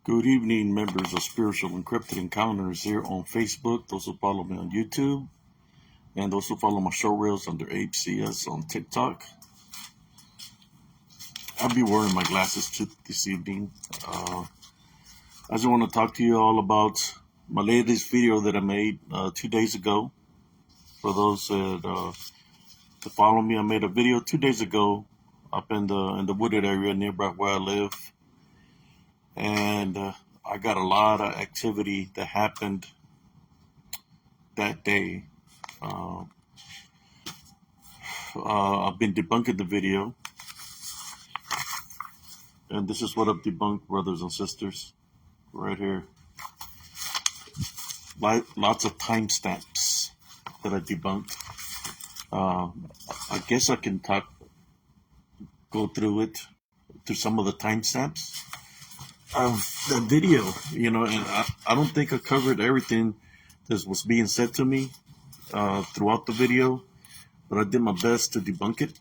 Good evening, members of Spiritual Encrypted Encounters here on Facebook, those who follow me on YouTube, and those who follow my show reels under HCS on TikTok. I'll be wearing my glasses this evening. I just want to talk to you all about my latest video that I made 2 days ago. For those that follow me, I made a video 2 days ago up in the wooded area nearby where I live. And I got a lot of activity that happened that day. I've been debunking the video. And this is what I've debunked, brothers and sisters, right here. Lots of timestamps that I debunked. I guess I can go through some of the timestamps of the video, and I don't think I covered everything that was being said to me throughout the video, but I did my best to debunk it.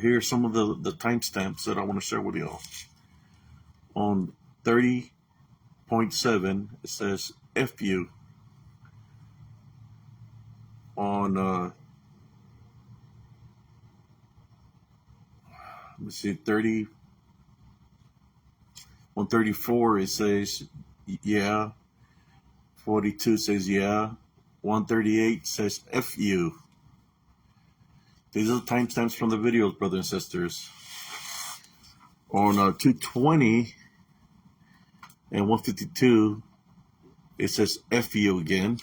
Here are some of the timestamps that I want to share with y'all. On 30.7, it says F you. On let me see, 30. On 34, it says, yeah. 42 says, yeah. 138 says, F you. These are the timestamps from the videos, brothers and sisters. On 220 and 152, it says, F you again.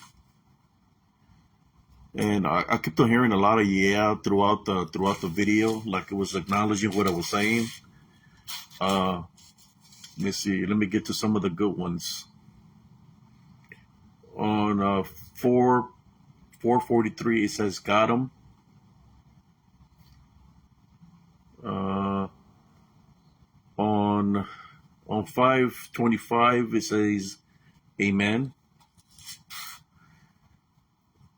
And I kept on hearing a lot of yeah throughout the video, like it was acknowledging what I was saying. Let me see. Let me get to some of the good ones. On 443, it says got him. On 525, it says amen.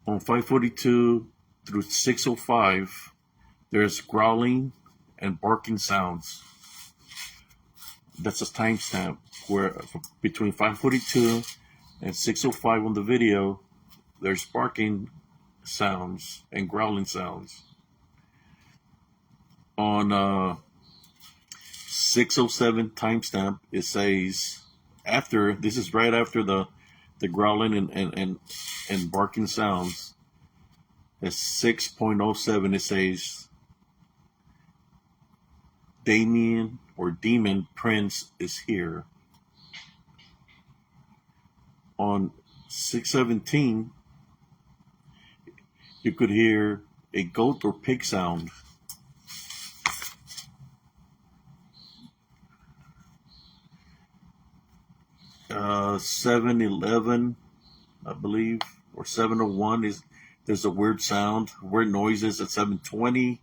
On 542 through 605, there's growling and barking sounds. That's a timestamp where between 542 and 605 on the video, there's barking sounds and growling sounds. On 607 timestamp, it says this is right after the growling and barking sounds. At 6.07, it says Damien or Demon Prince is here. On 617, you could hear a goat or pig sound. Uh, 711, I believe, or 701 there's a weird sound, weird noises at 720.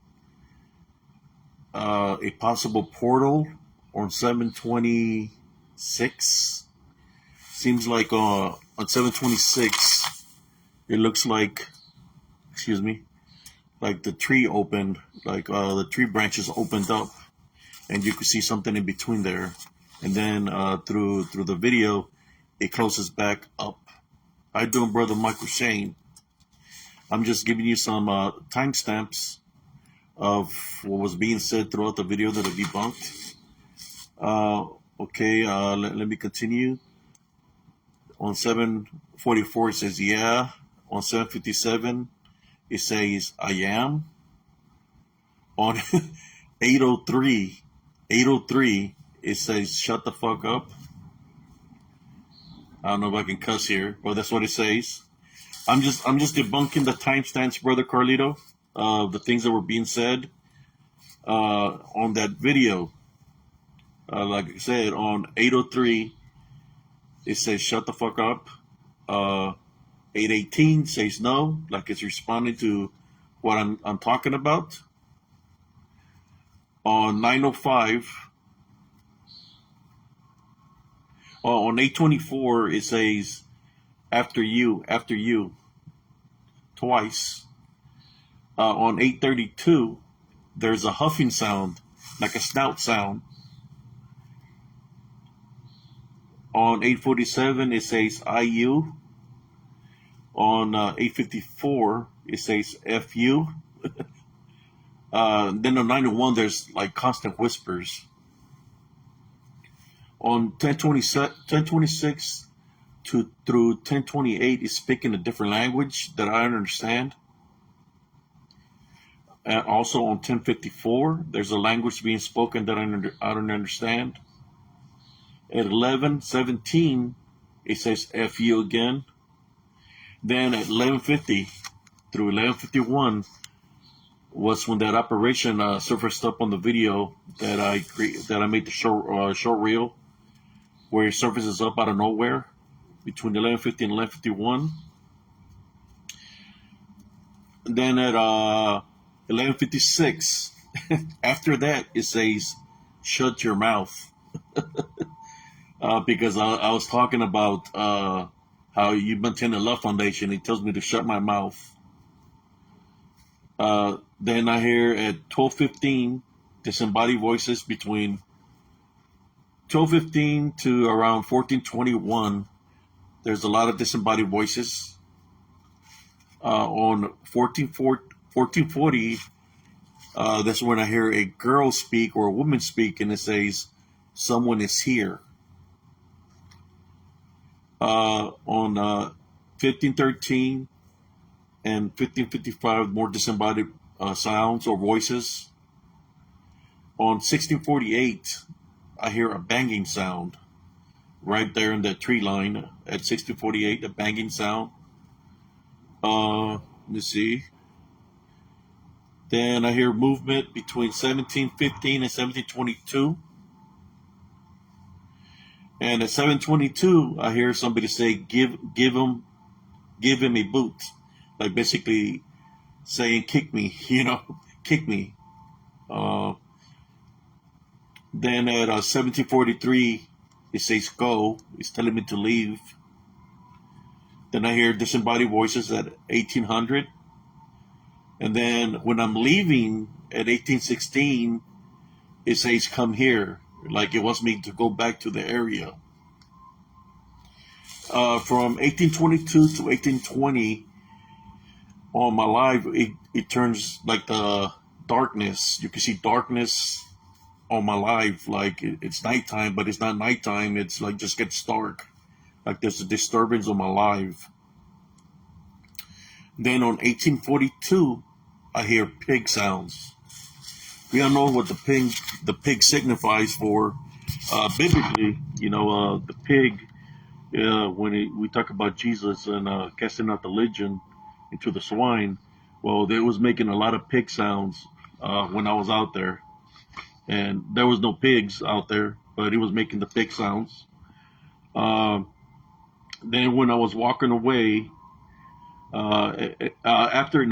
A possible portal on 726. Seems like on 726, it looks like, like the tree opened, like the tree branches opened up, and you could see something in between there. And then through the video, it closes back up. How you doing, brother Michael Shane? I'm just giving you some timestamps of what was being said throughout the video that I debunked. Okay, let me continue. On 744, it says yeah. On 757, it says I am. On 803, it says shut the fuck up. I don't know if I can cuss here, but that's what it says. I'm just debunking the timestamps, brother Carlito, the things that were being said on that video. Like I said, on 803, it says shut the fuck up. 818 says no, like it's responding to what I'm talking about. On 905, on 824, it says after you, twice. On 832, there's a huffing sound, like a snout sound. On 847, it says IU. On 854, it says FU. Then on 91, there's like constant whispers. On 1026 through 1028, it's speaking a different language that I understand. And also on 1054, there's a language being spoken that I don't understand. At 1117, it says FU again. Then at 1150 through 1151 was when that operation surfaced up on the video that I made the short reel, where it surfaces up out of nowhere between 1150 and 1151. Then at 1156, after that, it says, "Shut your mouth," because I was talking about how you maintain a love foundation. It tells me to shut my mouth. Then I hear at 12:15 disembodied voices between 12:15 to around 14:21. There's a lot of disembodied voices. On 14:40, that's when I hear a girl speak or a woman speak, and it says, "Someone is here." On 15:13 and 15:55, more disembodied sounds or voices. On 16:48, I hear a banging sound right there in that tree line at 16:48, a banging sound. Let me see. Then I hear movement between 17:15 and 17:22. And at 7:22, I hear somebody say, give him a boot," like basically saying, "Kick me," kick me. Then at 17:43, it says, "Go." It's telling me to leave. Then I hear disembodied voices at 1800. And then when I'm leaving at 1816, it says, "Come here," like it wants me to go back to the area. From 1822 to 1820, on my live, it turns like the darkness. You can see darkness on my live, like it's nighttime, but it's not nighttime. It's like just gets dark. Like there's a disturbance on my live. Then on 1842, I hear pig sounds. We don't know what the pig signifies for. Biblically, the pig. When we talk about Jesus and casting out the legion into the swine, well, they was making a lot of pig sounds when I was out there, and there was no pigs out there, but he was making the pig sounds. Then when I was walking away, after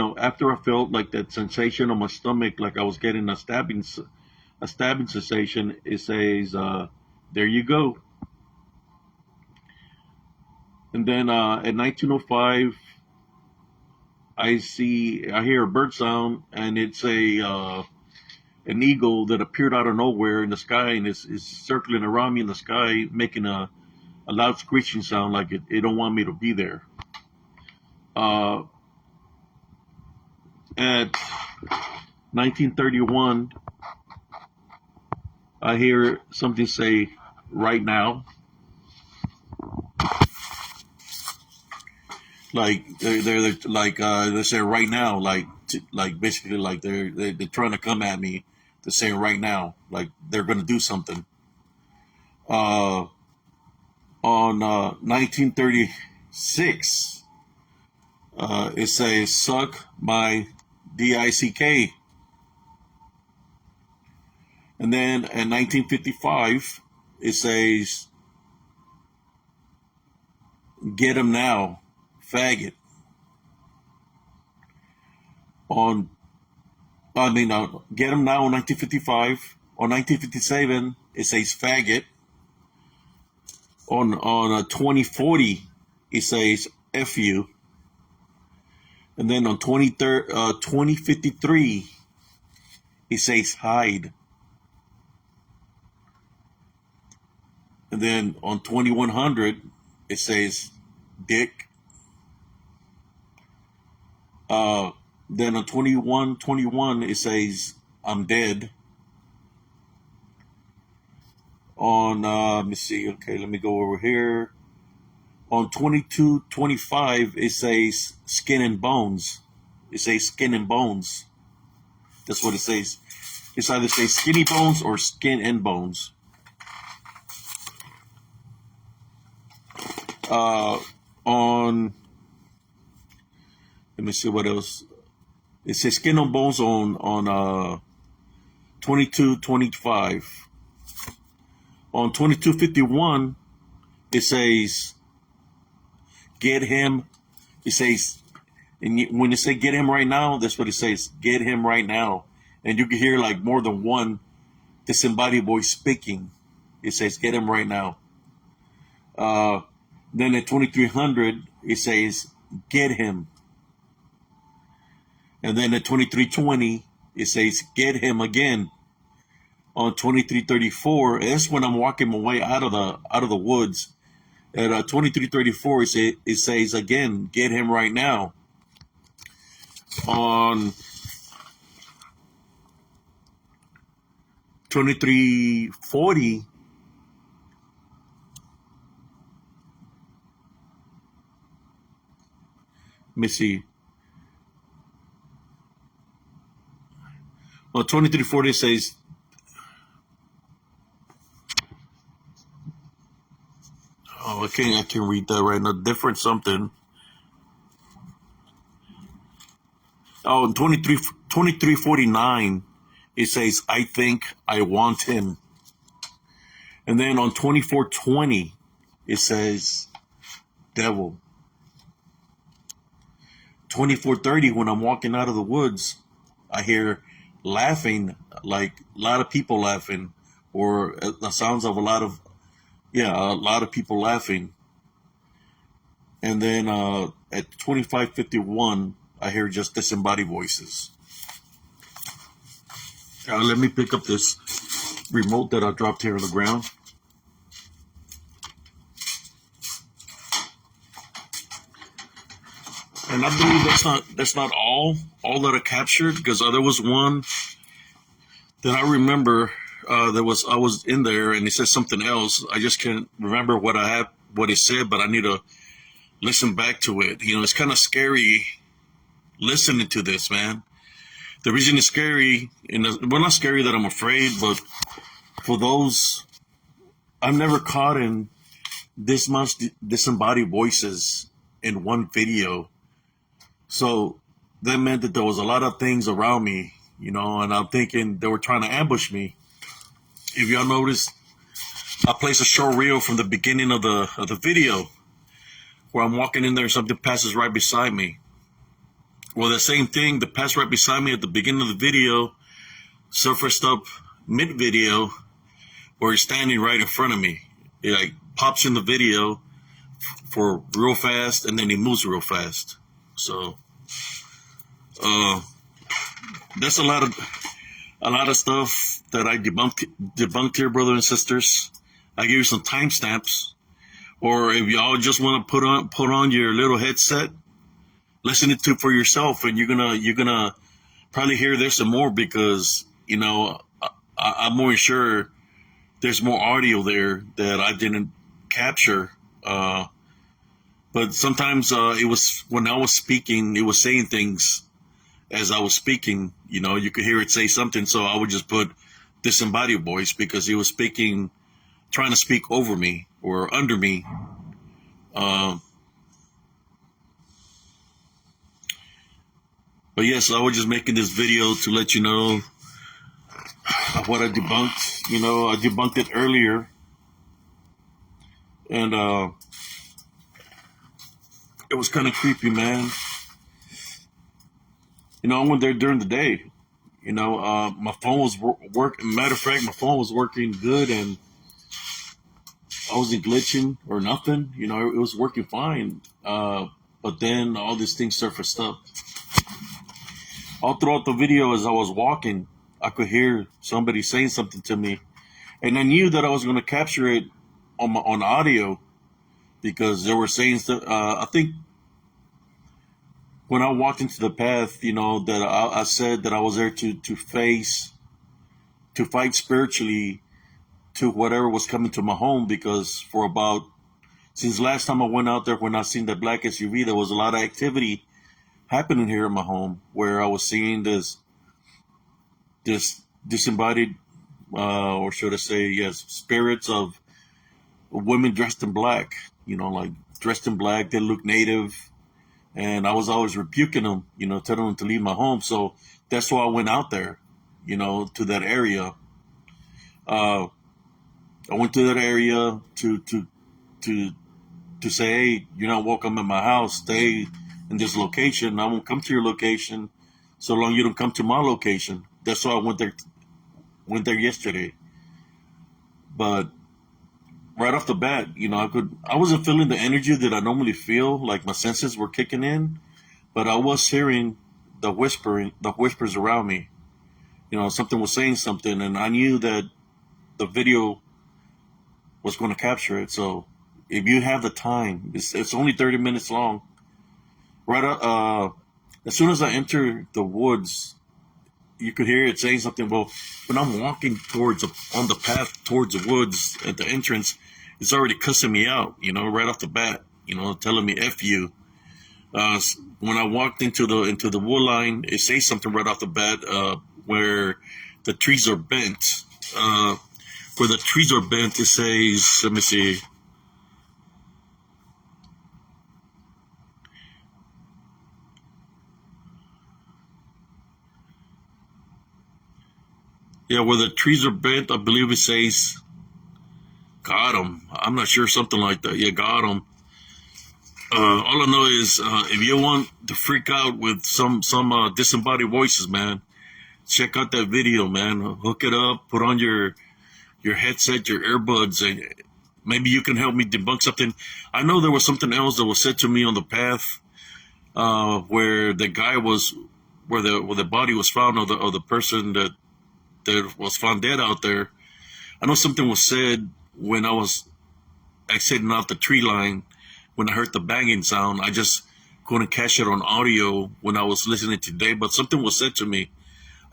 I felt like that sensation on my stomach, like I was getting a stabbing sensation, it says, "There you go." And then at 1905, I hear a bird sound, and it's an eagle that appeared out of nowhere in the sky, and is circling around me in the sky, making a loud screeching sound, like it don't want me to be there. At 1931, I hear something say, "Right now." Like they're like they say "right now," like basically like they're trying to come at me. They're saying "right now," like they're gonna do something. Uh, on 1936, it says, "Suck my dick." And then in 1955, it says, "Get him now, faggot." On Get him now in 1955. On 1957, it says "faggot." On 2040, it says "fu." And then on 2053, it says "hide." And And then on 2100, it says dick. Then on 2121, it says I'm dead. On, let me see. Okay, let me go over here. On 2225, it says skin and bones. It says skin and bones. That's what it says. It's either say skinny bones or skin and bones. On, let me see what else. It says skin and bones on 2225. On 2251, it says get him. It says, and when you say get him right now, that's what it says. Get him right now. And you can hear like more than one disembodied voice speaking. It says get him right now. Then at 2300, it says get him. And then at 2320, it says get him again. On 2334, that's when I'm walking my way out of the woods. At 2334, it says again, get him right now. On 2340, let me see. On 2340, it says, oh, I can't read that right now. Different something. Oh, in 2349, it says, I think I want him. And then on 2420, it says, devil. 2430, when I'm walking out of the woods, I hear laughing, like a lot of people laughing, or the sounds of a lot of people laughing. And then at 2551, I hear just disembodied voices. Let me pick up this remote that I dropped here on the ground. And I believe that's not all that I captured, because there was one that I remember. I was in there and it said something else. I just can't remember what it said, but I need to listen back to it. You know, it's kind of scary listening to this, man. The reason it's scary, well, not scary that I'm afraid, but for those, I've never caught in this much disembodied voices in one video. So that meant that there was a lot of things around me, you know, and I'm thinking they were trying to ambush me. If y'all notice, I placed a short reel from the beginning of the video where I'm walking in there and something passes right beside me. Well, the same thing that passed right beside me at the beginning of the video surfaced up mid-video where he's standing right in front of me. It like pops in the video for real fast, and then he moves real fast. So that's a lot of stuff that I debunked here, brothers and sisters. I give you some timestamps, or if y'all just want to put on your little headset, listen to it for yourself, and you're gonna probably hear this and more, because you know I'm more sure there's more audio there that I didn't capture. But sometimes it was when I was speaking, it was saying things as I was speaking. You know, you could hear it say something, so I would just put disembodied voice because he was speaking, trying to speak over me or under me. But yes, I was just making this video to let you know what I debunked. You know, I debunked it earlier, and it was kind of creepy, man. You know, I went there during the day. You know, my phone was working. Matter of fact, my phone was working good, and I wasn't glitching or nothing. You know, it was working fine. But then all these things surfaced up. All throughout the video, as I was walking, I could hear somebody saying something to me, and I knew that I was going to capture it on audio, because they were saying stuff. I think when I walked into the path, that I said that I was there to fight spiritually to whatever was coming to my home, because since last time I went out there, when I seen the black SUV, there was a lot of activity happening here in my home, where I was seeing this disembodied, or should I say, yes, spirits of women dressed in black. Like dressed in black, they look native, and I was always rebuking them, telling them to leave my home. So that's why I went out there, to that area. I went to that area to say, hey, you're not welcome in my house. Stay in this location. I won't come to your location so long you don't come to my location. That's why I went there yesterday. But right off the bat, I wasn't feeling the energy that I normally feel, like my senses were kicking in, but I was hearing the whispers around me. Something was saying something, and I knew that the video was going to capture it. So if you have the time, it's only 30 minutes long. As soon as I enter the woods, you could hear it saying something. Well, when I'm walking on the path towards the woods at the entrance, it's already cussing me out, right off the bat, telling me F you. When I walked into the wood line, it says something right off the bat, where the trees are bent. Where the trees are bent, it says, let me see. Yeah, where the trees are bent, I believe it says, got him. I'm not sure, something like that. Yeah, got him. All I know is, if you want to freak out with some disembodied voices, man, check out that video, man. Hook it up, put on your headset, your earbuds, and maybe you can help me debunk something. I know there was something else that was said to me on the path, where the guy was, where the body was found, of the person that was found dead out there. I know something was said when I was exiting out the tree line. When I heard the banging sound, I just couldn't catch it on audio when I was listening today, but something was said to me.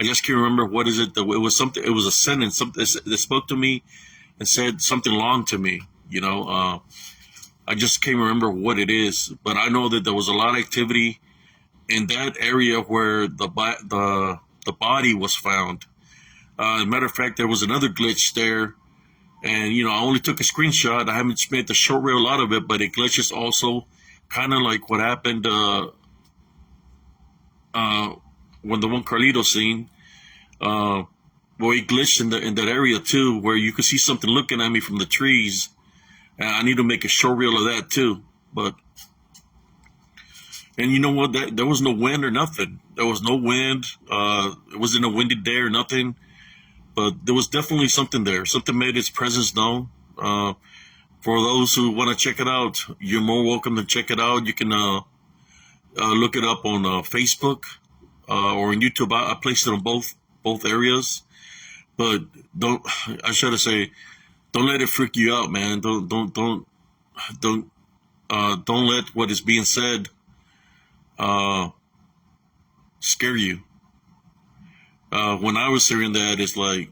I just can't remember what is it. It was something. It was a sentence. Something that spoke to me and said something long to me. I just can't remember what it is, but I know that there was a lot of activity in that area where the body was found. As a matter of fact, there was another glitch there, and I only took a screenshot. I haven't made the short reel out of it, but it glitches also, kind of like what happened when the one Carlito scene. Well, it glitched in that area too, where you could see something looking at me from the trees. And I need to make a short reel of that too. And you know what? There was no wind or nothing. There was no wind. It wasn't a windy day or nothing. But there was definitely something there. Something made its presence known. For those who want to check it out, you're more welcome to check it out. You can look it up on Facebook or on YouTube. I placed it on both areas. But don't let it freak you out, man. Don't let what is being said scare you. When I was hearing that, it's like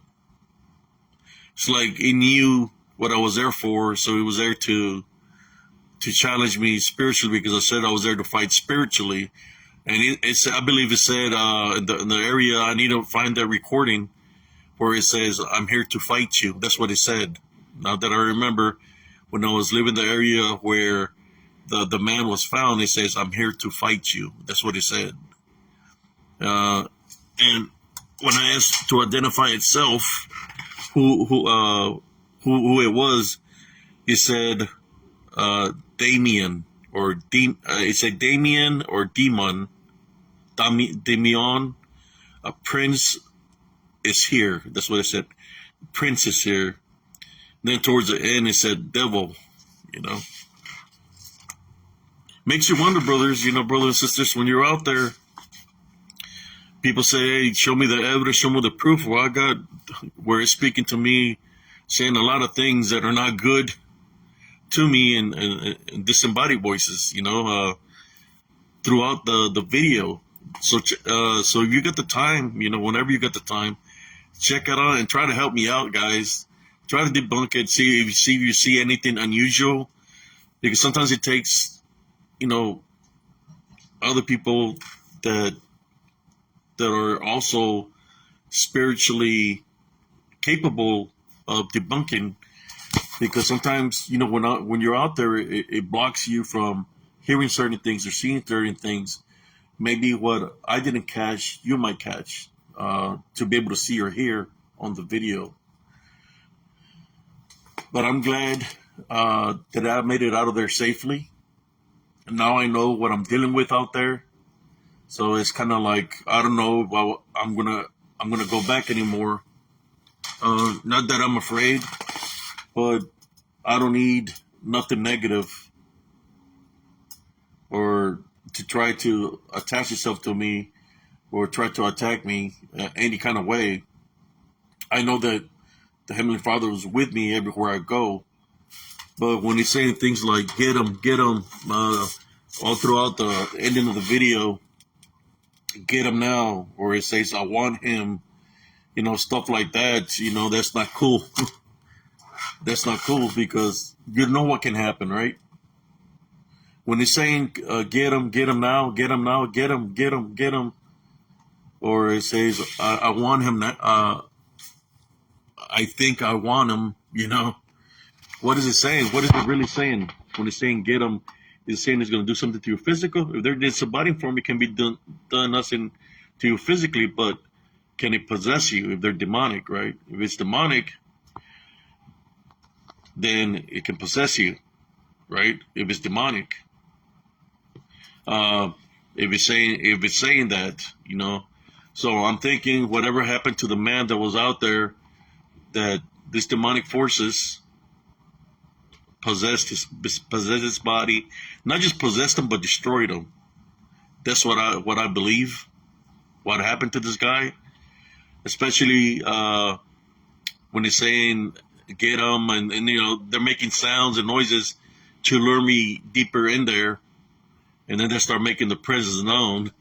it knew what I was there for, so it was there to challenge me spiritually, because I said I was there to fight spiritually. And I believe it said in the area, I need to find that recording where it says, I'm here to fight you. That's what it said. Now that I remember, when I was living the area where the man was found, it says, I'm here to fight you. That's what it said. And when I asked to identify itself, who it was, it said Damien, or it said Damien or Demon, Damion, a prince is here. That's what it said. Prince is here. Then towards the end, it said devil. Makes you wonder, brothers. Brothers and sisters, when you're out there, people say, "Hey, show me the evidence, show me the proof." Well, I got where it's speaking to me, saying a lot of things that are not good. to me in disembodied voices, throughout the video. So if you get the time, whenever you get the time, check it out and try to help me out, guys. Try to debunk it. See if you see anything unusual, because sometimes it takes, other people that are also spiritually capable of debunking, because sometimes when you're out there, it blocks you from hearing certain things or seeing certain things. Maybe what I didn't catch, you might catch, to be able to see or hear on the video. But I'm glad that I made it out of there safely. And now I know what I'm dealing with out there. So it's kind of like, I don't know if I'm gonna go back anymore. Not that I'm afraid, but I don't need nothing negative or to try to attach itself to me or try to attack me any kind of way. I know that the Heavenly Father is with me everywhere I go. But when he's saying things like get him, all throughout the ending of the video, get him now, or it says I want him, stuff like that, that's not cool. That's not cool, because you know what can happen, right? When he's saying get him now, get him now, get him, or it says I want him, I think I want him, what is it saying? What is it really saying? When it's saying get him, is it saying it's going to do something to you physical? If there is a body form, it can be done nothing to you physically, but can it possess you if they're demonic, right? If it's demonic, then it can possess you, right? If it's demonic. If it's saying that, So I'm thinking whatever happened to the man that was out there, that these demonic forces possessed his body, not just possessed him, but destroyed him. That's what I believe. What happened to this guy, especially when he's saying get him, and they're making sounds and noises to lure me deeper in there, and then they start making the presence known.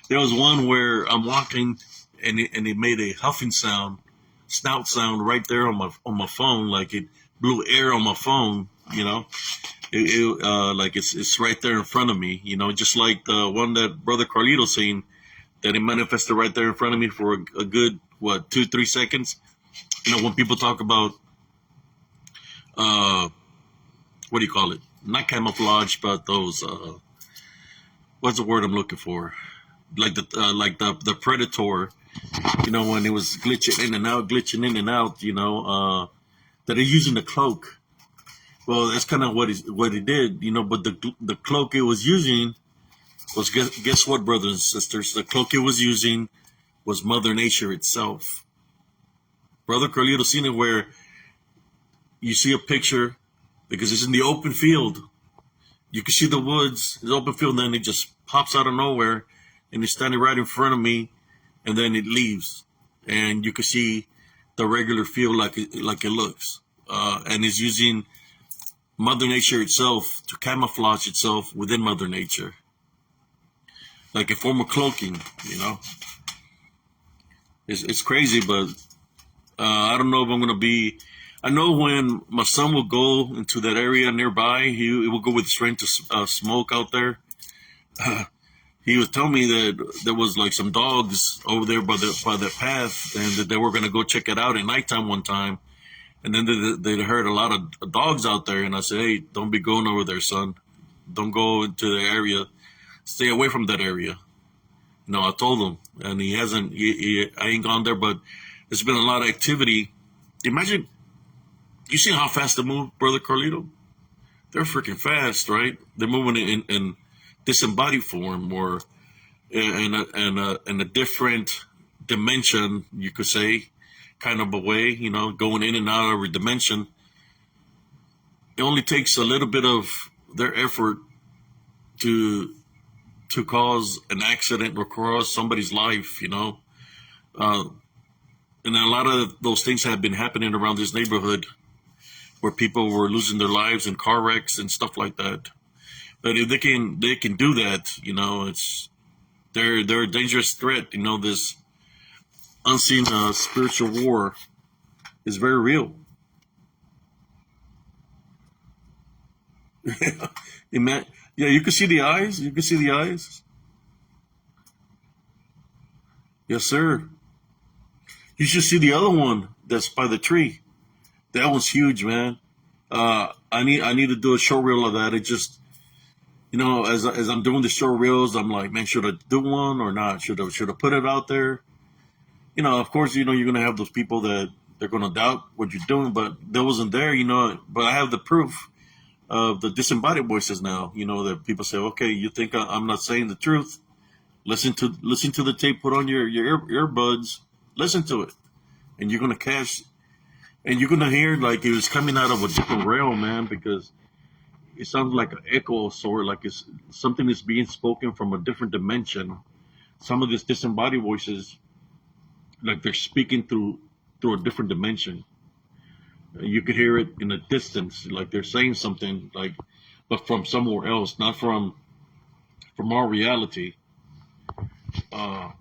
There was one where I'm walking, and it made a huffing sound, snout sound right there on my phone, like it blew air on my phone. Like it's right there in front of me. Just like the one that Brother Carlito seen, that it manifested right there in front of me for a good 2-3 seconds. When people talk about what do you call it? Not camouflage, but those what's the word I'm looking for? Like the Predator, when it was glitching in and out, that they're using the cloak. Well, that's kind of what he did, but the cloak it was using was, guess what, brothers and sisters? The cloak it was using was Mother Nature itself. Brother Carlito seen it where you see a picture, because it's in the open field. You can see the woods, the open field, and then it just pops out of nowhere, and it's standing right in front of me, and then it leaves, and you can see the regular field like it looks, and it's using Mother Nature itself to camouflage itself within Mother Nature, like a form of cloaking. It's crazy, but I don't know if I'm gonna be. I know when my son will go into that area nearby, he will go with strength to smoke out there. He was telling me that there was like some dogs over there by the path, and that they were gonna go check it out at nighttime one time. And then they heard a lot of dogs out there, and I said, "Hey, don't be going over there, son. Don't go into the area. Stay away from that area." I told him, and he hasn't. I ain't gone there, but there's been a lot of activity. Imagine, you see how fast they move, Brother Carlito? They're freaking fast, right? They're moving in disembodied form, or in a different dimension, you could say, kind of a way, going in and out of a dimension. It only takes a little bit of their effort to cause an accident or cause somebody's life, and a lot of those things have been happening around this neighborhood. where people were losing their lives in car wrecks and stuff like that. But if they can do that, it's they're a dangerous threat. This unseen spiritual war is very real. Ima- yeah, you can see the eyes. You can see the eyes. Yes, sir. You should see the other one that's by the tree. That one's huge, man. I need to do a short reel of that. It just as I'm doing the short reels, I'm like, man, should I do one or not? Should I put it out there? Of course, you're gonna have those people that they're gonna doubt what you're doing, but that wasn't there, But I have the proof of the disembodied voices now. That people say, okay, you think I'm not saying the truth? Listen to the tape. Put on your earbuds. Listen to it, and you're gonna catch, and you're gonna hear like it was coming out of a different realm, man, because it sounds like an echo of sort, like it's something is being spoken from a different dimension. Some of these disembodied voices, like they're speaking through a different dimension. You could hear it in the distance, like they're saying something, like, but from somewhere else, not from our reality. Uh,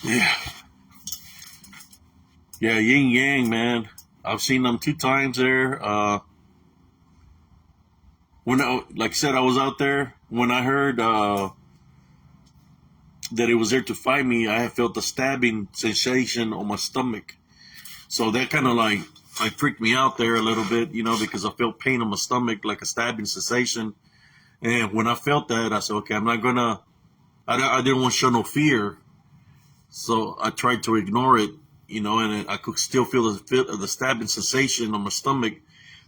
yeah, yeah, yin yang, man. I've seen them 2 times there. Like I said, I was out there when I heard that it was there to find me. I had felt a stabbing sensation on my stomach, so that kind of like freaked me out there a little bit, because I felt pain on my stomach, like a stabbing sensation. And when I felt that, I said, okay, I'm not gonna. I didn't want to show no fear, so I tried to ignore it, and I could still feel the stabbing sensation on my stomach.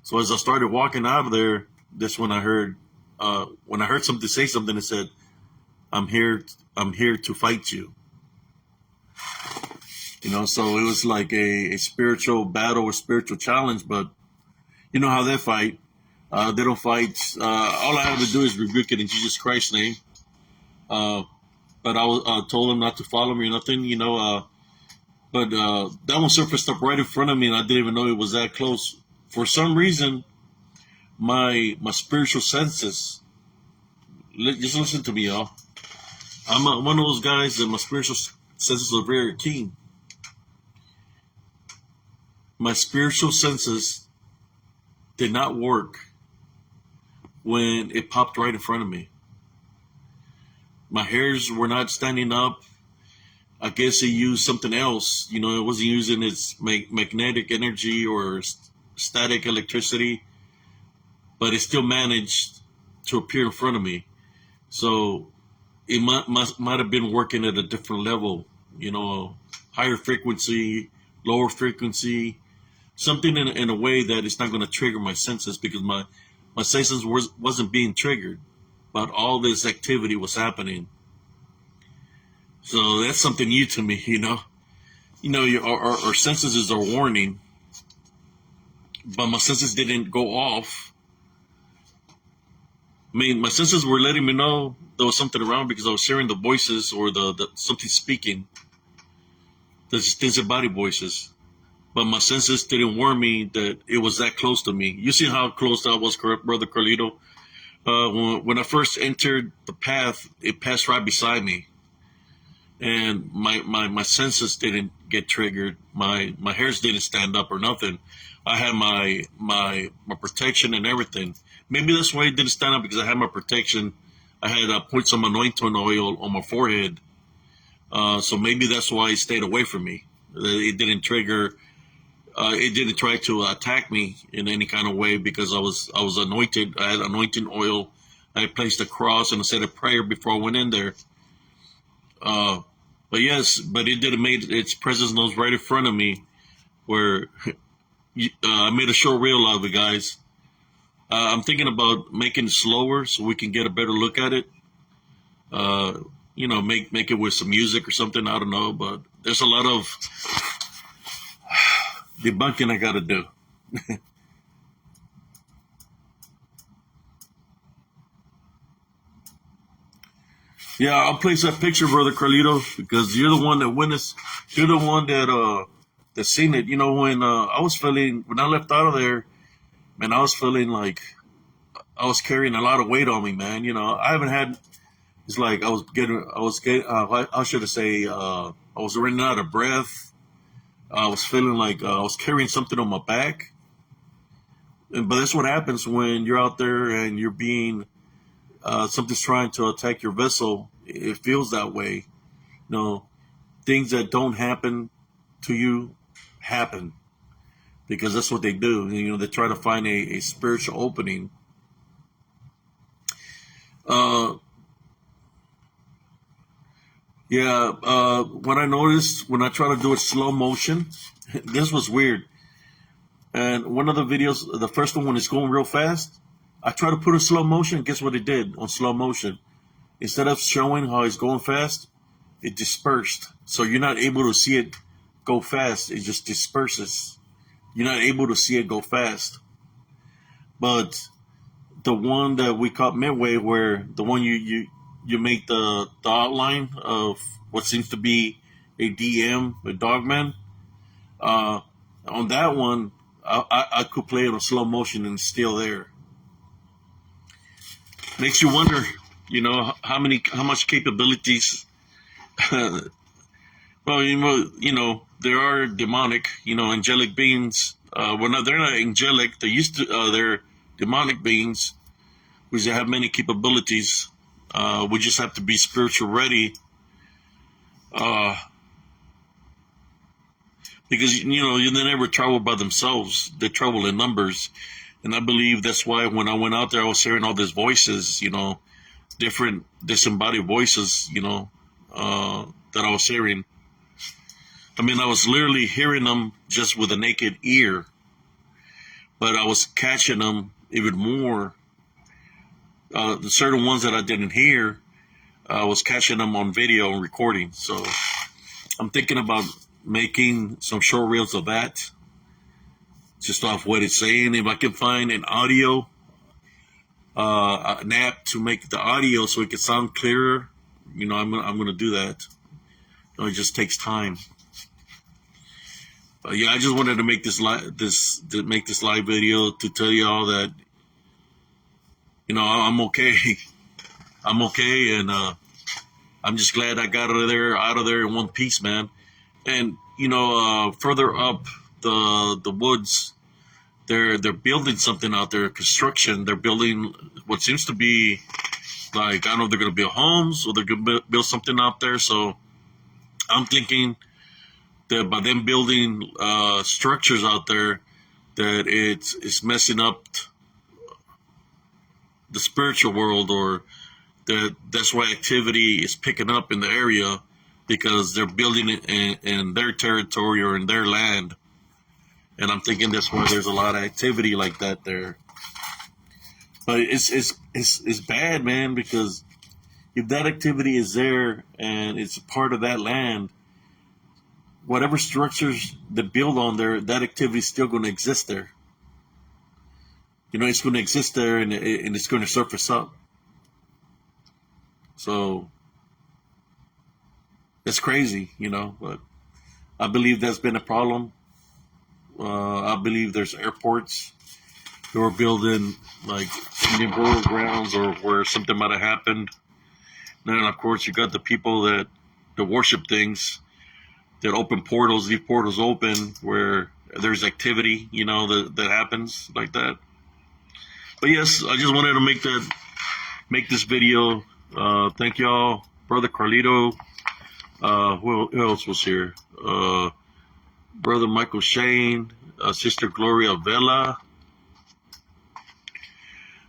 So as I started walking out of there, that's when I heard something say something that said, "I'm here, I'm here to fight you." So it was like a spiritual battle or spiritual challenge. But you know how they fight. They don't fight. All I have to do is rebuke it in Jesus Christ's name. Uh, but I was told them not to follow me or nothing, but that one surfaced up right in front of me, and I didn't even know it was that close. For some reason, my spiritual senses. Just listen to me, y'all. One of those guys that my spiritual senses are very keen. My spiritual senses did not work when it popped right in front of me. My hairs were not standing up. I guess it used something else. It wasn't using its magnetic energy or static electricity, but it still managed to appear in front of me. So it might have been working at a different level, higher frequency, lower frequency, something in a way that it's not going to trigger my senses, because my senses wasn't being triggered, but all this activity was happening. So that's something new to me, our senses is a warning, but my senses didn't go off. I mean, my senses were letting me know there was something around because I was hearing the voices or the something speaking, the distant body voices. But my senses didn't warn me that it was that close to me. You see how close I was, Brother Carlito? When I first entered the path, it passed right beside me. And my senses didn't get triggered. My hairs didn't stand up or nothing. I had my protection and everything. Maybe that's why it didn't stand up, because I had my protection. I had put some anointing oil on my forehead. So maybe that's why it stayed away from me. It didn't trigger. It didn't try to attack me in any kind of way, because I was anointed. I had anointing oil. I placed a cross and I said a prayer before I went in there. Uh, but yes, but it did made its presence known right in front of me, where I made a short reel out of it, guys. I'm thinking about making it slower so we can get a better look at it. Uh, make it with some music or something. I don't know, but there's a lot of debunking I got to do. Yeah, I'll place that picture, brother Carlito, because you're the one that witnessed. You're the one that seen it. You know, when I left out of there, man, I was feeling like I was carrying a lot of weight on me, man. You know, I haven't had. It's like I was getting. How should I say? I was running out of breath. I was feeling like I was carrying something on my back. But that's what happens when you're out there and you're being something's trying to attack your vessel. It feels that way. You know, things that don't happen to you happen because that's what they do. You know, they try to find a spiritual opening. Uh, yeah, what I noticed when I try to do it slow motion, this was weird. And one of the videos, the first one when it's going real fast, I try to put it slow motion. Guess what it did on slow motion? Instead of showing how it's going fast, it dispersed. So you're not able to see it go fast. It just disperses. You're not able to see it go fast. But the one that we caught midway, where the one you make the outline of what seems to be a DM, a dogman, uh, on that one, I could play it on slow motion and it's still there. Makes you wonder, you know, how much capabilities. Well, there are demonic, angelic beings. Well, no, they're not angelic. They're demonic beings, which have many capabilities. We just have to be spiritual ready, uh, because they never travel by themselves. They travel in numbers, and I believe that's why when I went out there, I was hearing all these voices, different disembodied voices, that I was hearing. I mean, I was literally hearing them just with a naked ear, but I was catching them even more. The certain ones that I didn't hear, I was catching them on video and recording. So I'm thinking about making some short reels of that, just off what it's saying. If I can find an audio, an app to make the audio so it can sound clearer, I'm gonna do that. It just takes time. Yeah, I just wanted to make this live video to tell you all that I'm okay. I'm okay, and I'm just glad I got out of there in one piece, man. And further up the woods, they're building something out there, construction. They're building what seems to be like, I don't know if they're going to build homes or they're going to build something out there. So I'm thinking that by them building structures out there, that it's messing up the spiritual world, or that's why activity is picking up in the area, because they're building it in their territory or in their land. And I'm thinking that's why there's a lot of activity like that there. But it's bad, man, because if that activity is there and it's a part of that land, whatever structures they build on there, that activity is still going to exist there. It's going to exist there, and it's going to surface up. So it's crazy, but I believe that's been a problem. I believe there's airports who are building like Indian burial grounds, or where something might have happened. And then, of course, you got the people that worship things, that open portals, leave portals open where there's activity, that happens like that. But yes, I just wanted to make this video. Thank y'all, brother Carlito. Who else was here? Brother Michael Shane, Sister Gloria Vela.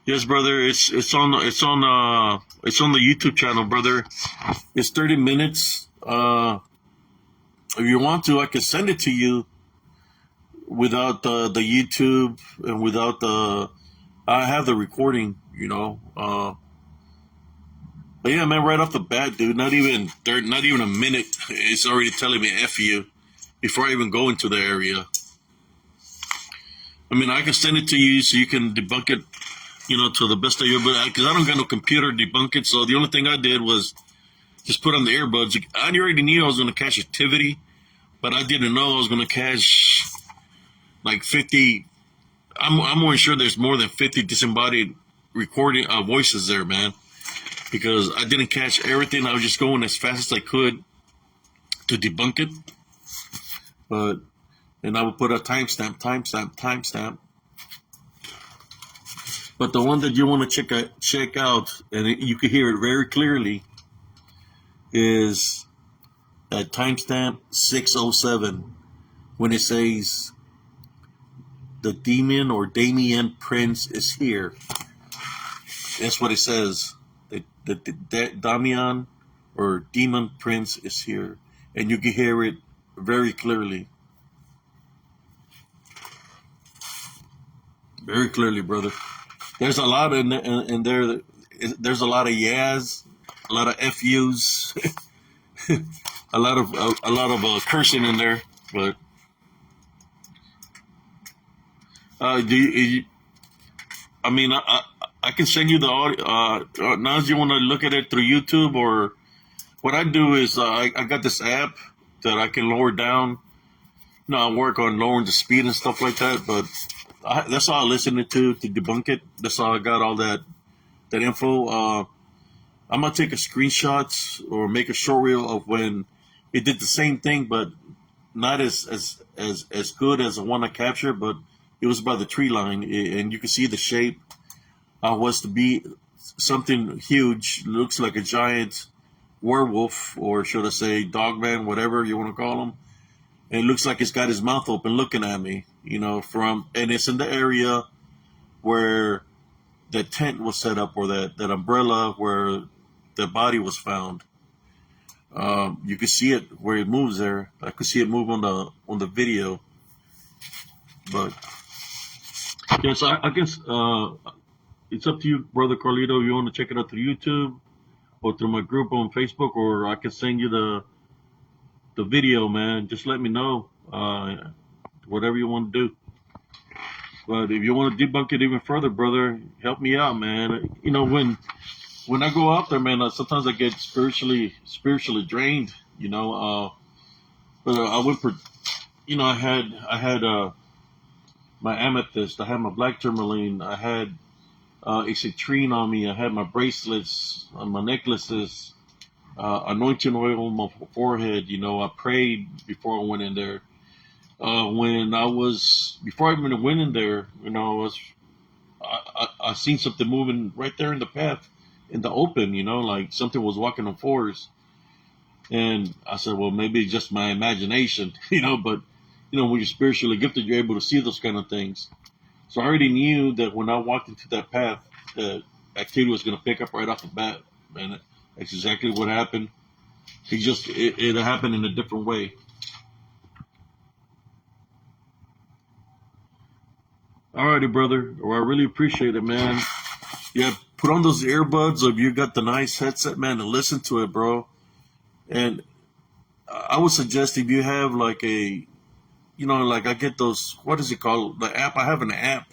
Yes, brother. It's on the YouTube channel, brother. It's 30 minutes. If you want to, I can send it to you without the YouTube and without the. I have the recording, But yeah, man, right off the bat, dude, not even a minute, it's already telling me F you before I even go into the area. I mean, I can send it to you so you can debunk it, to the best of your ability, because I don't got no computer to debunk it. So the only thing I did was just put on the earbuds. I already knew I was going to catch activity, but I didn't know I was going to catch like 50. I'm more sure there's more than 50 disembodied recording voices there, man, because I didn't catch everything. I was just going as fast as I could to debunk it. But, and I would put a timestamp. But the one that you want to check out, and you can hear it very clearly, is at timestamp 607 when it says the demon or Damien Prince is here. That's what it says. The Damian or Demon Prince is here, and you can hear it very clearly. Very clearly, brother. There's a lot in there. There's a lot of yes, a lot of FUs, a lot of cursing in there. But I mean, I can send you the audio. Now, if you want to look at it through YouTube, or what I do is I got this app that I can lower down. I work on lowering the speed and stuff like that, but that's all I listened to debunk it. That's all I got, all that info. I'm gonna take a screenshot or make a short reel of when it did the same thing, but not as good as the one I captured. But it was by the tree line, and you can see the shape was to be something huge. Looks like a giant werewolf, or should I say dogman, whatever you want to call him. And it looks like it's got his mouth open looking at me, and it's in the area where the tent was set up, or that umbrella where the body was found. You can see it where it moves there. I could see it move on the video. But yes, I guess it's up to you, Brother Carlito. You want to check it out through YouTube or through my group on Facebook, or I can send you the video, man. Just let me know, whatever you want to do. But if you want to debunk it even further, brother, help me out, man. When I go out there, man, sometimes I get spiritually drained, but I went for, I had my amethyst, I had my black tourmaline, I had a citrine on me, I had my bracelets, my necklaces, anointing oil on my forehead. I prayed before I went in there. Before I even went in there, I seen something moving right there in the path, in the open, like something was walking on fours. And I said, well, maybe it's just my imagination, but, when you're spiritually gifted, you're able to see those kind of things. So I already knew that when I walked into that path, that activity was going to pick up right off the bat, man. That's exactly what happened. It happened in a different way. Alrighty, brother. Well, I really appreciate it, man. Yeah, put on those earbuds if you got the nice headset, man, and listen to it, bro. And I would suggest if you have like like I get those, what is it called? The app. I have an app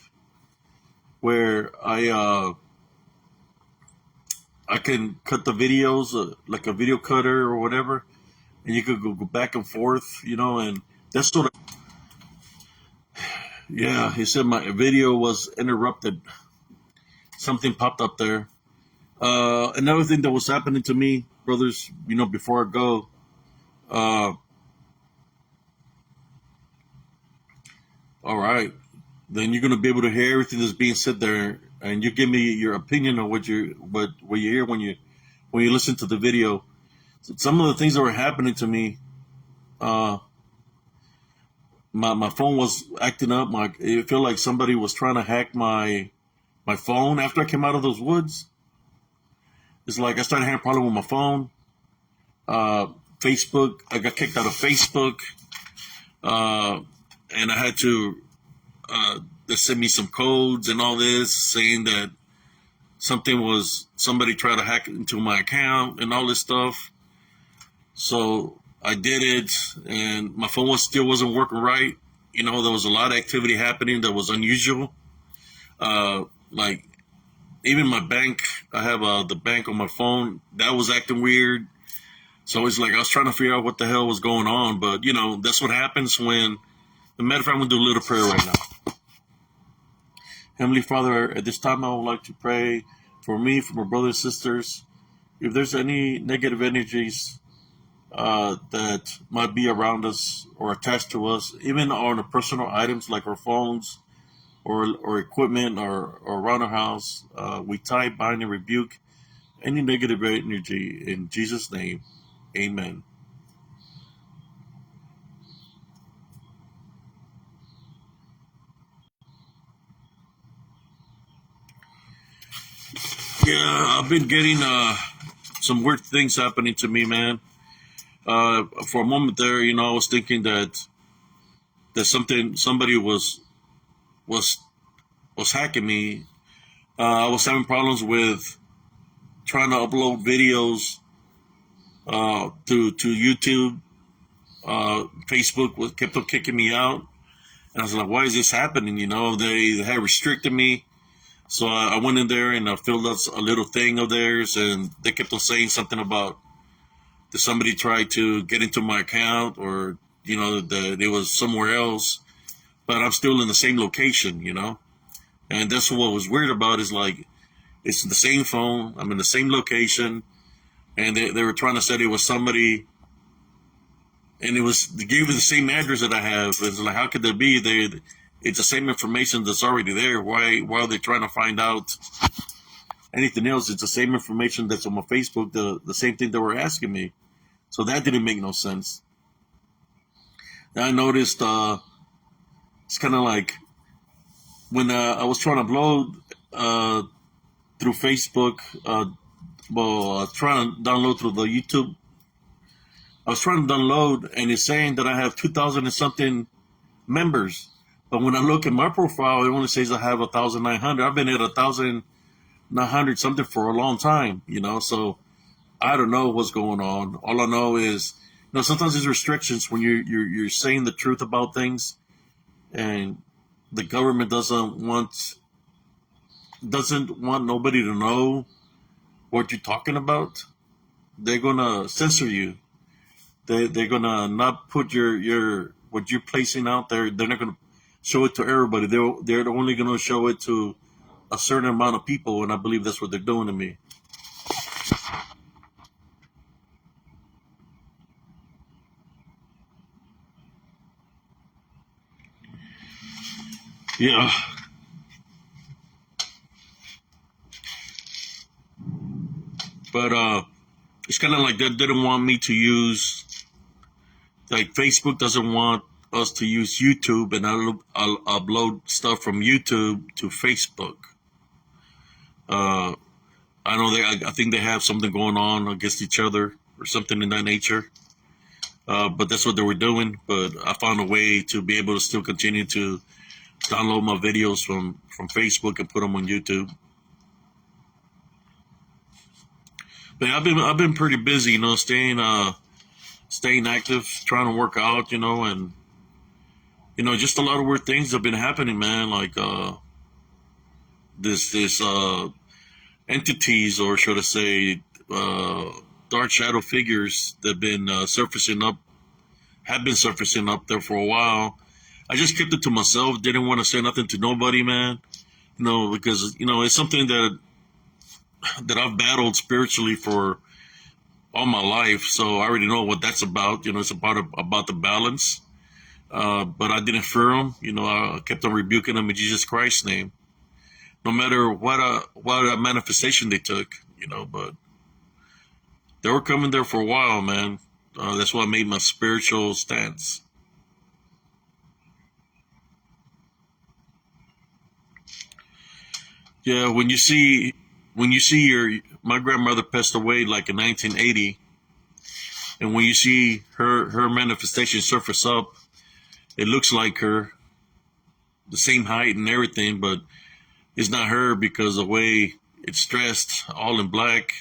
where I can cut the videos, like a video cutter or whatever, and you could go back and forth, and that's sort of. Yeah, he said my video was interrupted. Something popped up there. Another thing that was happening to me, brothers, before I go, all right, then you're gonna be able to hear everything that's being said there, and you give me your opinion on what you hear when you listen to the video. Some of the things that were happening to me, my phone was acting up. It felt like somebody was trying to hack my phone after I came out of those woods. It's like I started having a problem with my phone. Facebook, I got kicked out of Facebook, and I had to they sent me some codes and all this, saying that somebody tried to hack into my account and all this stuff. So I did it, and my phone still wasn't working right. There was a lot of activity happening that was unusual. Like even my bank, I have the bank on my phone, that was acting weird. So it's like I was trying to figure out what the hell was going on. But, that's what happens when, as a matter of fact, I'm going to do a little prayer right now. Heavenly Father, at this time I would like to pray for me, for my brothers and sisters. If there's any negative energies that might be around us or attached to us, even on the personal items like our phones or equipment or around our house, we tie, bind, and rebuke any negative energy in Jesus' name. Amen. Yeah, I've been getting some weird things happening to me, man. For a moment there, I was thinking that somebody was was hacking me. I was having problems with trying to upload videos to YouTube. Facebook was kept on kicking me out, and I was like, "Why is this happening?" They had restricted me. So I went in there and I filled out a little thing of theirs, and they kept on saying something about that somebody tried to get into my account, or that it was somewhere else, but I'm still in the same location. And that's what was weird about is like it's the same phone, I'm in the same location, and they were trying to say it was somebody, and they gave me the same address that I have. It's like, how could that be? It's the same information that's already there. Why are they trying to find out anything else? It's the same information that's on my Facebook, the same thing they were asking me. So that didn't make no sense. And I noticed it's kind of like when I was trying to upload through Facebook, trying to download through the YouTube. I was trying to download, and it's saying that I have 2,000 and something members. But when I look at my profile, it only says I have 1,900. I've been at 1,900 something for a long time. So I don't know what's going on. All I know is, sometimes there's restrictions when you're saying the truth about things, and the government doesn't want nobody to know what you're talking about. They're gonna censor you. They're gonna not put your what you're placing out there. They're not gonna show it to everybody. They're only gonna show it to a certain amount of people, and I believe that's what they're doing to me. Yeah, but it's kind of like they didn't want me to use, like, Facebook doesn't want us to use YouTube, and I'll upload stuff from YouTube to Facebook. Uh, I know I think they have something going on against each other or something in that nature. But that's what they were doing. But I found a way to be able to still continue to download my videos from Facebook and put them on YouTube. But I've been pretty busy, staying active, trying to work out, and just a lot of weird things have been happening, man. Like this entities, or should I say, dark shadow figures that have been surfacing up there for a while. I just kept it to myself. Didn't want to say nothing to nobody, man. Because it's something that I've battled spiritually for all my life. So I already know what that's about. It's about the balance. But I didn't fear them. I kept on rebuking them in Jesus Christ's name, no matter what manifestation they took. But they were coming there for a while, man. That's why I made my spiritual stance. Yeah, when you see my grandmother passed away like in 1980, and when you see her manifestation surface up, it looks like her, the same height and everything, but it's not her because the way it's dressed, all in black.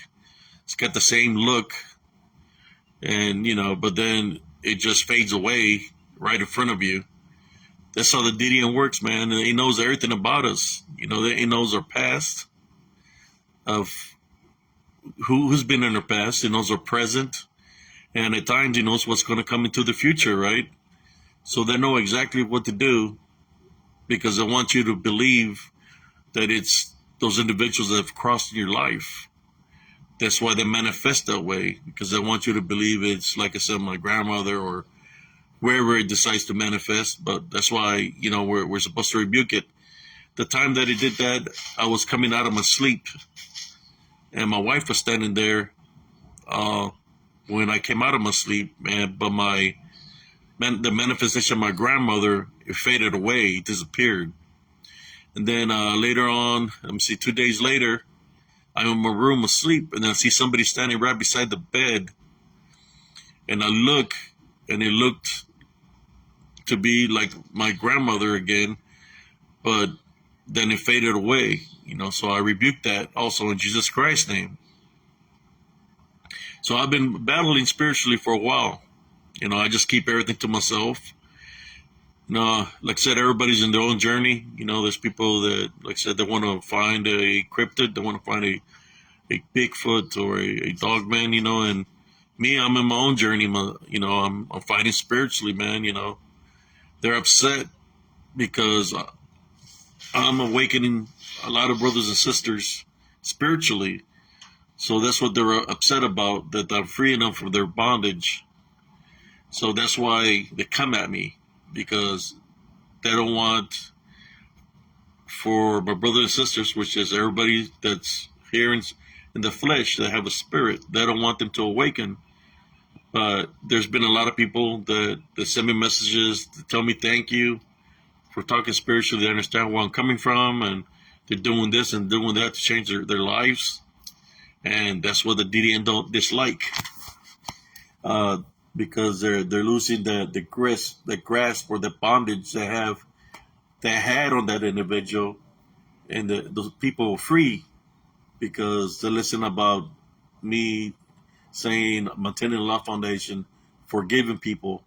It's got the same look, and but then it just fades away right in front of you. That's how the Didion works, man. He knows everything about us. He knows our past, of who's been in our past. He knows our present, And at times he knows what's going to come into the future, right? So they know exactly what to do because they want you to believe that it's those individuals that have crossed in your life. That's why they manifest that way, because they want you to believe it's, like I said, my grandmother or wherever it decides to manifest. But that's why, we're supposed to rebuke it. The time that he did that, I was coming out of my sleep, and my wife was standing there when I came out of my sleep, but the manifestation of my grandmother, it faded away, it disappeared. And then later on, let me see, 2 days later, I'm in my room asleep, and then I see somebody standing right beside the bed, and I look, and it looked to be like my grandmother again, but then it faded away, so I rebuked that also in Jesus Christ's name. So I've been battling spiritually for a while. I just keep everything to myself. Like I said, everybody's in their own journey. There's people that, like I said, they want to find a cryptid, they want to find a Bigfoot or a dog man, and me, I'm in my own journey. I'm fighting spiritually, man. They're upset because I'm awakening a lot of brothers and sisters spiritually. So that's what they're upset about, that I'm freeing them from their bondage. So that's why they come at me, because they don't want, for my brothers and sisters, which is everybody that's here in the flesh that have a spirit, they don't want them to awaken. But there's been a lot of people that send me messages to tell me thank you for talking spiritually. They understand where I'm coming from, and they're doing this and doing that to change their lives. And that's what the DDN don't dislike, because they're losing the grasp or the bondage they had on that individual, and those people are free because they listen about me saying maintaining the Law Foundation, forgiving people,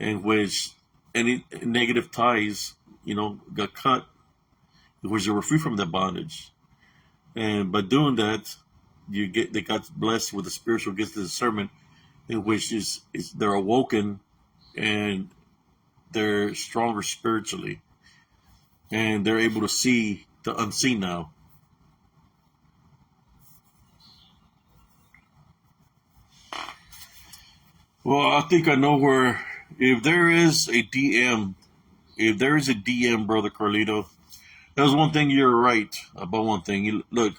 in which any negative ties, got cut, in which they were free from that bondage. And by doing that, they got blessed with the spiritual gifts of discernment, in which is they're awoken and they're stronger spiritually, and they're able to see the unseen now. Well, I think I know where. If there is a DM, Brother Carlito, there's one thing you're right about. One thing, look,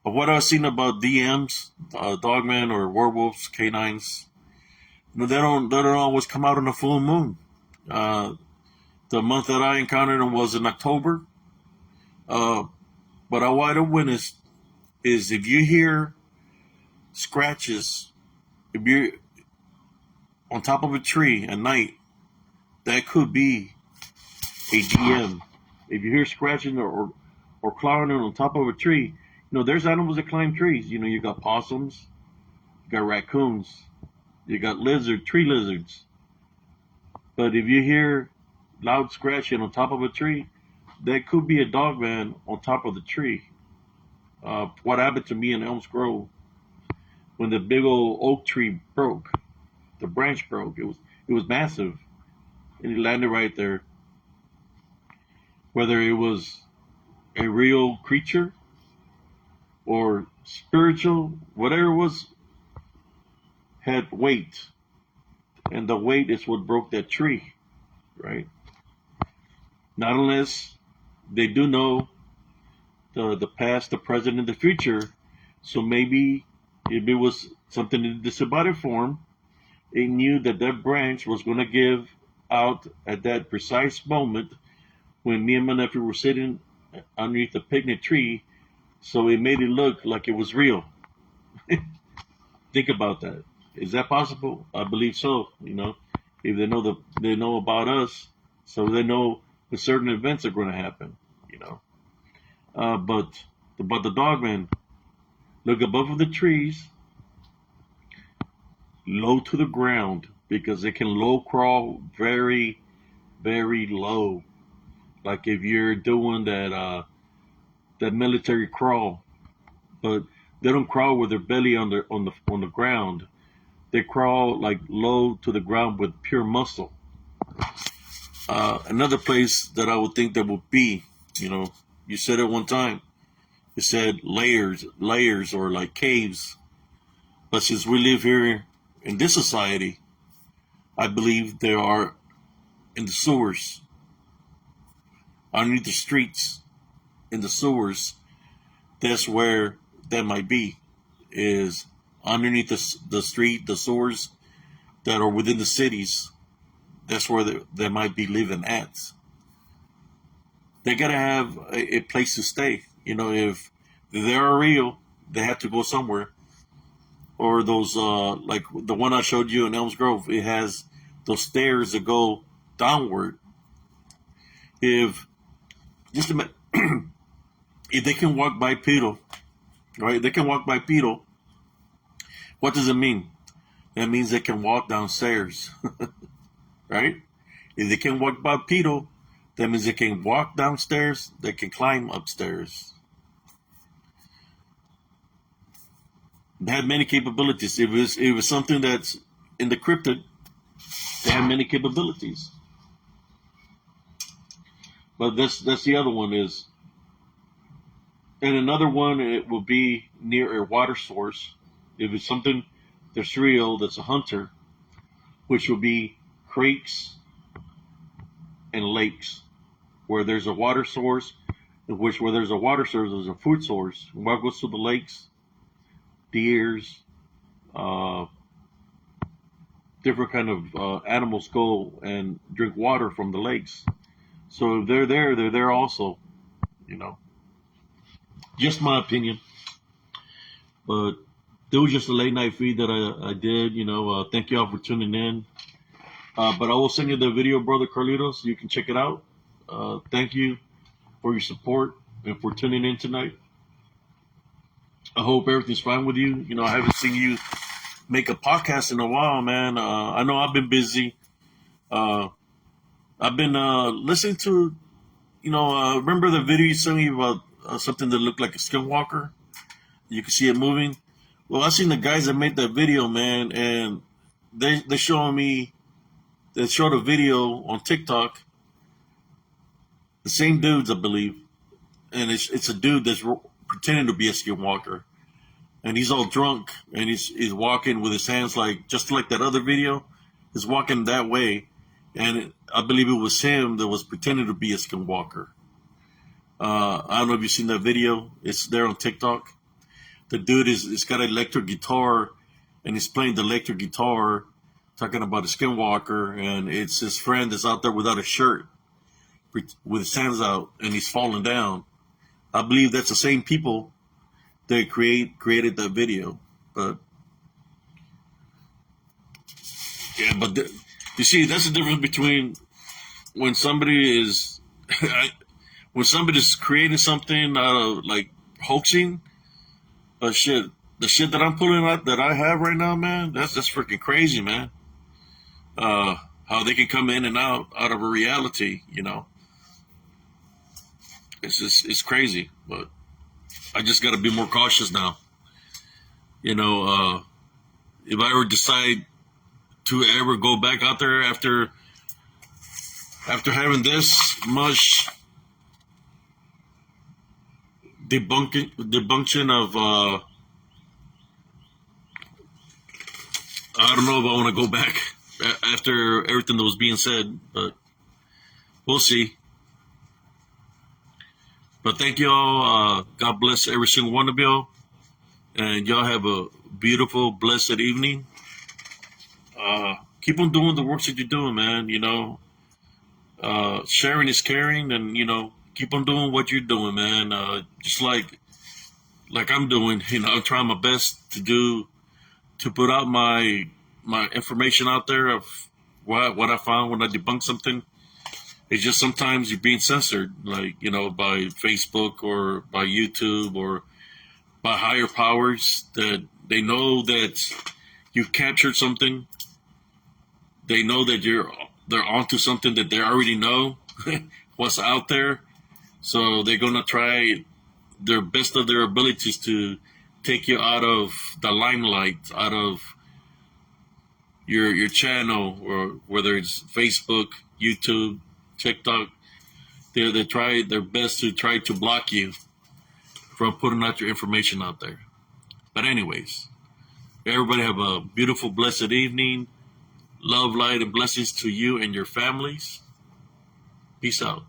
of what I've seen about DMs, dogmen or werewolves, canines, they don't always come out on a full moon. The month that I encountered them was in October. But what I witnessed is, if you hear scratches, if you're on top of a tree at night, that could be a DM. If you hear scratching or clawing on top of a tree, there's animals that climb trees. You got possums, you got raccoons, you got tree lizards. But if you hear loud scratching on top of a tree, that could be a dog man on top of the tree. What happened to me in Elms Grove when the big old oak tree broke? The branch broke. It was massive, and it landed right there. Whether it was a real creature or spiritual, whatever it was, had weight, and the weight is what broke that tree, right? Not unless they do know the past, the present, and the future. So maybe if it was something in disembodied form, it knew that branch was going to give out at that precise moment when me and my nephew were sitting underneath the picnic tree. So it made it look like it was real. Think about that. Is that possible? I believe so. If they know about us, so they know when certain events are going to happen. But the dogman look above the trees, low to the ground, because they can low crawl very, very low. Like if you're doing that military crawl, but they don't crawl with their belly on the ground. they crawl like low to the ground with pure muscle. Another place that I would think that would be, you said it one time. You said layers, or like caves. But since we live here in this society, I believe there are in the sewers, underneath the streets, in the sewers. That's where that might be, is underneath the street, the sewers that are within the cities. That's where they might be living at. They gotta have a place to stay. If they are real, they have to go somewhere. Or those, like the one I showed you in Elms Grove, it has those stairs that go downward. If just imagine, if they can walk bipedal, right? They can walk bipedal. What does it mean? That means they can walk downstairs, right? If they can walk bipedal, that means they can walk downstairs. They can climb upstairs. They have many capabilities. If it was something that's in the cryptid, they have many capabilities. But that's the other one is, and another one, it will be near a water source. If it's something that's real, that's a hunter, which will be creeks and lakes, where there's a water source, where there's a water source, there's a food source. What goes to the lakes? Deers, different kind of animals go and drink water from the lakes. So if they're there also, Just my opinion. But it was just a late night feed that I did, thank you all for tuning in. But I will send you the video, Brother Carlitos. You can check it out. Thank you for your support and for tuning in tonight. I hope everything's fine with you. I haven't seen you make a podcast in a while, man. I know I've been busy. I've been listening to, remember the video you sent me about something that looked like a skinwalker? You can see it moving. Well, I seen the guys that made that video, man, and they showing me, they showed a video on TikTok. The same dudes, I believe, and it's a dude that's pretending to be a skinwalker, and he's all drunk, and he's walking with his hands just like that other video. He's walking that way, and I believe it was him that was pretending to be a skinwalker. I don't know if you've seen that video. It's there on TikTok. The dude is got an electric guitar, and he's playing the electric guitar, talking about a skinwalker, and it's his friend that's out there without a shirt, with his hands out, and he's falling down. I believe that's the same people that created that video. But yeah, but you see, that's the difference between when somebody is when somebody's creating something out of hoaxing. The shit that I'm pulling out that I have right now, man, that's freaking crazy, man. How they can come in and out of a reality, It's crazy, but I just got to be more cautious now. If I ever decide to ever go back out there after having this much debunking of, I don't know if I want to go back after everything that was being said, but we'll see. But thank y'all. God bless every single one of y'all. And y'all have a beautiful, blessed evening. Keep on doing the work that you're doing, man. Sharing is caring, and, keep on doing what you're doing, man. Just like I'm doing, I'm trying my best to put out my information out there of what I found when I debunk something. It's just sometimes you're being censored, by Facebook or by YouTube or by higher powers that they know that you've captured something. They know that they're onto something that they already know what's out there. So they're going to try their best of their abilities to take you out of the limelight, out of your channel, or whether it's Facebook, YouTube, TikTok. They try their best to try to block you from putting out your information out there. But anyways, everybody have a beautiful, blessed evening. Love, light, and blessings to you and your families. Peace out.